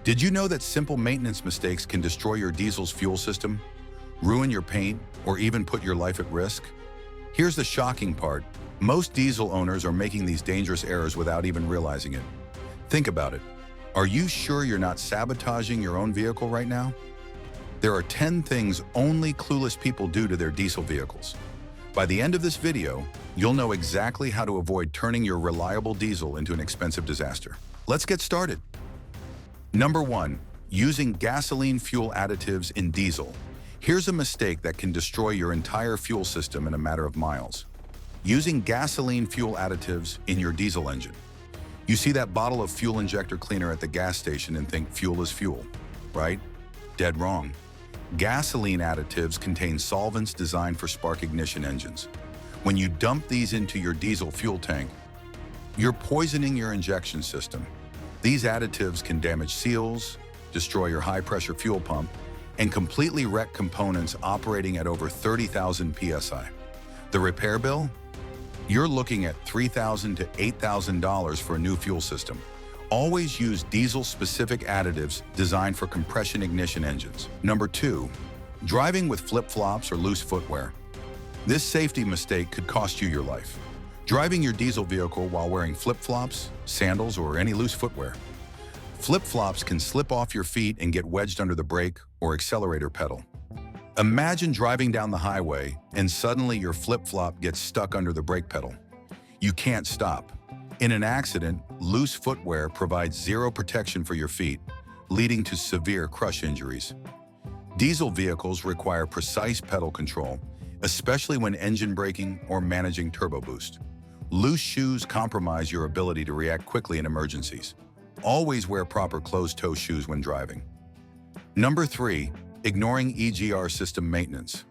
Did you know that simple maintenance mistakes can destroy your diesel's fuel system, ruin your paint, or even put your life at risk? Here's the shocking part. Most diesel owners are making these dangerous errors without even realizing it. Think about it. Are you sure you're not sabotaging your own vehicle right now? There are 10 things only clueless people do to their diesel vehicles. By the end of this video, you'll know exactly how to avoid turning your reliable diesel into an expensive disaster. Let's get started. Number 1. Using gasoline fuel additives in diesel. Here's a mistake that can destroy your entire fuel system in a matter of miles. Using gasoline fuel additives in your diesel engine. You see that bottle of fuel injector cleaner at the gas station and think fuel is fuel, right? Dead wrong. Gasoline additives contain solvents designed for spark ignition engines. When you dump these into your diesel fuel tank, you're poisoning your injection system. These additives can damage seals, destroy your high-pressure fuel pump, and completely wreck components operating at over 30,000 psi. The repair bill? You're looking at $3,000 to $8,000 for a new fuel system. Always use diesel-specific additives designed for compression ignition engines. Number 2. Driving with flip-flops or loose footwear. This safety mistake could cost you your life. Driving your diesel vehicle while wearing flip-flops, sandals, or any loose footwear. Flip-flops can slip off your feet and get wedged under the brake or accelerator pedal. Imagine driving down the highway and suddenly your flip-flop gets stuck under the brake pedal. You can't stop. In an accident, loose footwear provides zero protection for your feet, leading to severe crush injuries. Diesel vehicles require precise pedal control, especially when engine braking or managing turbo boost. Loose shoes compromise your ability to react quickly in emergencies. Always wear proper closed-toe shoes when driving. Number 3. Ignoring EGR system maintenance.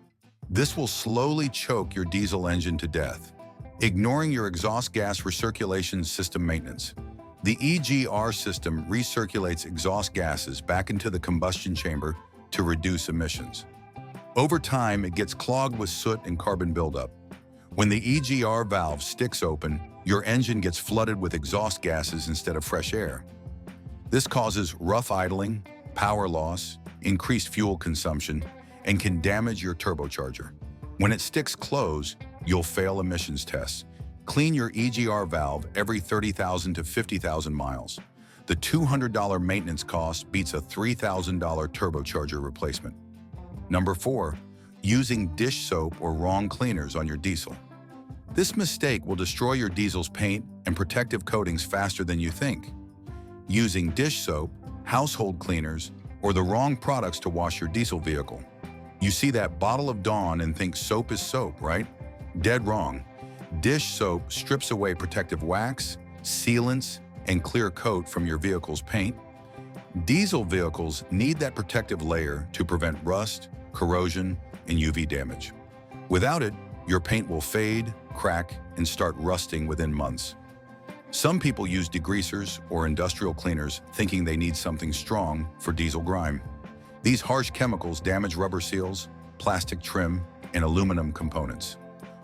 This will slowly choke your diesel engine to death. Ignoring your exhaust gas recirculation system maintenance. The EGR system recirculates exhaust gases back into the combustion chamber to reduce emissions. Over time, it gets clogged with soot and carbon buildup. When the EGR valve sticks open, your engine gets flooded with exhaust gases instead of fresh air. This causes rough idling, power loss, increased fuel consumption, and can damage your turbocharger. When it sticks closed, you'll fail emissions tests. Clean your EGR valve every 30,000 to 50,000 miles. The $200 maintenance cost beats a $3,000 turbocharger replacement. Number 4. Using dish soap or wrong cleaners on your diesel. This mistake will destroy your diesel's paint and protective coatings faster than you think. Using dish soap, household cleaners, or the wrong products to wash your diesel vehicle. You see that bottle of Dawn and think soap is soap, right? Dead wrong. Dish soap strips away protective wax, sealants, and clear coat from your vehicle's paint. Diesel vehicles need that protective layer to prevent rust, corrosion, and UV damage. Without it, your paint will fade, crack, and start rusting within months. Some people use degreasers or industrial cleaners thinking they need something strong for diesel grime. These harsh chemicals damage rubber seals, plastic trim, and aluminum components.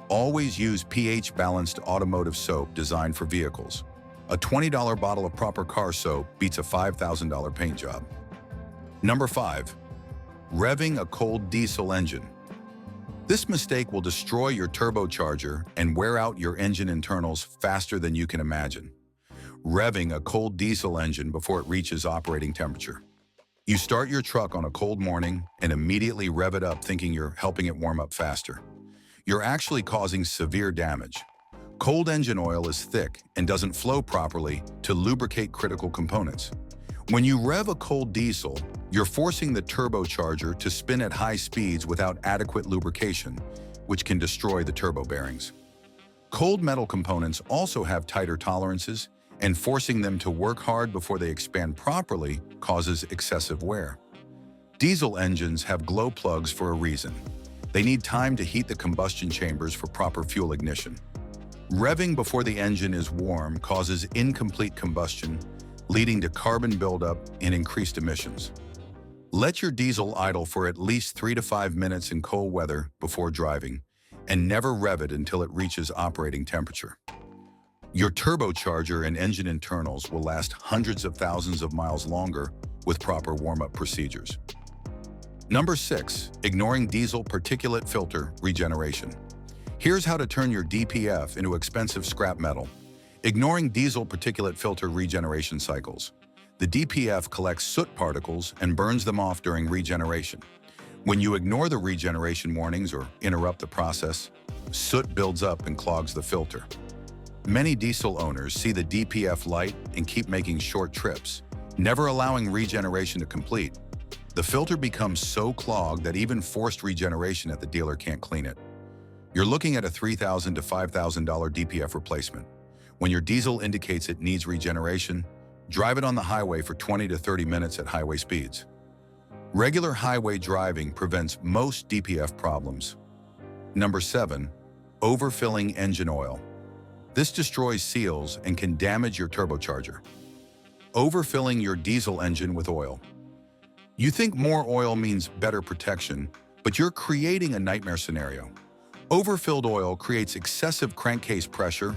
Always use pH-balanced automotive soap designed for vehicles. A $20 bottle of proper car soap beats a $5,000 paint job. Number 5. Revving a cold diesel engine. This mistake will destroy your turbocharger and wear out your engine internals faster than you can imagine. Revving a cold diesel engine before it reaches operating temperature. You start your truck on a cold morning and immediately rev it up thinking you're helping it warm up faster. You're actually causing severe damage. Cold engine oil is thick and doesn't flow properly to lubricate critical components. When you rev a cold diesel, you're forcing the turbocharger to spin at high speeds without adequate lubrication, which can destroy the turbo bearings. Cold metal components also have tighter tolerances, and forcing them to work hard before they expand properly causes excessive wear. Diesel engines have glow plugs for a reason. They need time to heat the combustion chambers for proper fuel ignition. Revving before the engine is warm causes incomplete combustion, leading to carbon buildup and increased emissions. Let your diesel idle for at least 3 to 5 minutes in cold weather before driving, and never rev it until it reaches operating temperature. Your turbocharger and engine internals will last hundreds of thousands of miles longer with proper warm-up procedures. Number 6, ignoring diesel particulate filter regeneration. Here's how to turn your DPF into expensive scrap metal. Ignoring diesel particulate filter regeneration cycles. The DPF collects soot particles and burns them off during regeneration. When you ignore the regeneration warnings or interrupt the process, soot builds up and clogs the filter. Many diesel owners see the DPF light and keep making short trips, never allowing regeneration to complete. The filter becomes so clogged that even forced regeneration at the dealer can't clean it. You're looking at a $3,000 to $5,000 DPF replacement. When your diesel indicates it needs regeneration, drive it on the highway for 20 to 30 minutes at highway speeds. Regular highway driving prevents most DPF problems. Number 7, overfilling engine oil. This destroys seals and can damage your turbocharger. Overfilling your diesel engine with oil. You think more oil means better protection, but you're creating a nightmare scenario. Overfilled oil creates excessive crankcase pressure,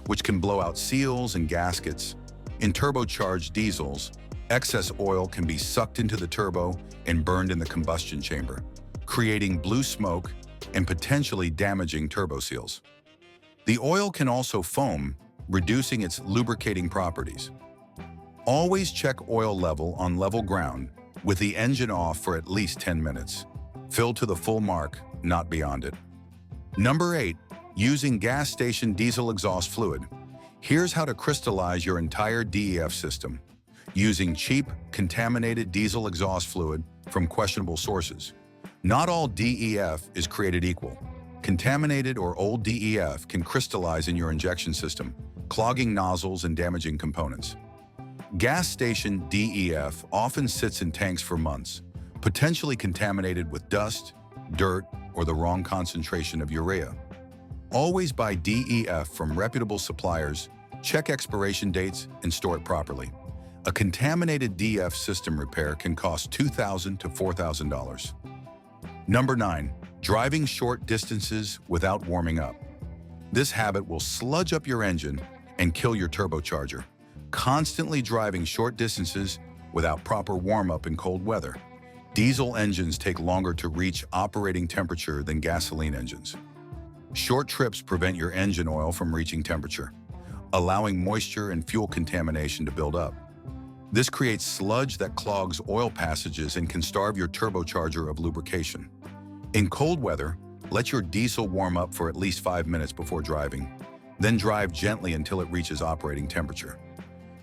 which can blow out seals and gaskets. In turbocharged diesels, excess oil can be sucked into the turbo and burned in the combustion chamber, creating blue smoke and potentially damaging turbo seals. The oil can also foam, reducing its lubricating properties. Always check oil level on level ground with the engine off for at least 10 minutes. Fill to the full mark, not beyond it. Number 8, using gas station diesel exhaust fluid. Here's how to crystallize your entire DEF system. Using cheap, contaminated diesel exhaust fluid from questionable sources. Not all DEF is created equal. Contaminated or old DEF can crystallize in your injection system, clogging nozzles and damaging components. Gas station DEF often sits in tanks for months, potentially contaminated with dust, dirt, or the wrong concentration of urea. Always buy DEF from reputable suppliers, check expiration dates, and store it properly. A contaminated DEF system repair can cost $2,000 to $4,000. Number 9, driving short distances without warming up. This habit will sludge up your engine and kill your turbocharger. Constantly driving short distances without proper warm-up in cold weather. Diesel engines take longer to reach operating temperature than gasoline engines. Short trips prevent your engine oil from reaching temperature, allowing moisture and fuel contamination to build up. This creates sludge that clogs oil passages and can starve your turbocharger of lubrication. In cold weather, let your diesel warm up for at least 5 minutes before driving, then drive gently until it reaches operating temperature.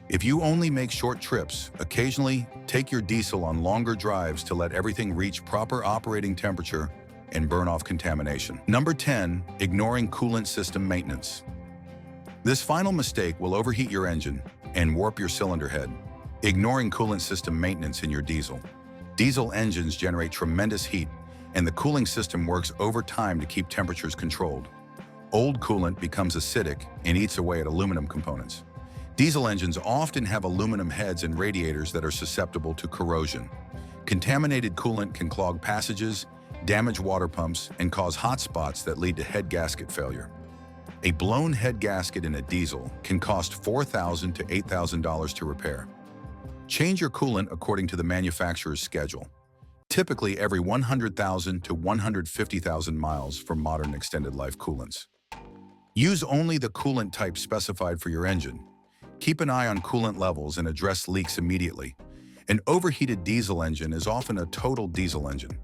If you only make short trips, occasionally take your diesel on longer drives to let everything reach proper operating temperature and burn off contamination. Number 10, ignoring coolant system maintenance. This final mistake will overheat your engine and warp your cylinder head. Ignoring coolant system maintenance in your diesel. Diesel engines generate tremendous heat, and the cooling system works overtime to keep temperatures controlled. Old coolant becomes acidic and eats away at aluminum components. Diesel engines often have aluminum heads and radiators that are susceptible to corrosion. Contaminated coolant can clog passages, damage water pumps, and cause hot spots that lead to head gasket failure. A blown head gasket in a diesel can cost $4,000 to $8,000 to repair. Change your coolant according to the manufacturer's schedule, typically every 100,000 to 150,000 miles for modern extended life coolants. Use only the coolant type specified for your engine. Keep an eye on coolant levels and address leaks immediately. An overheated diesel engine is often a total diesel engine.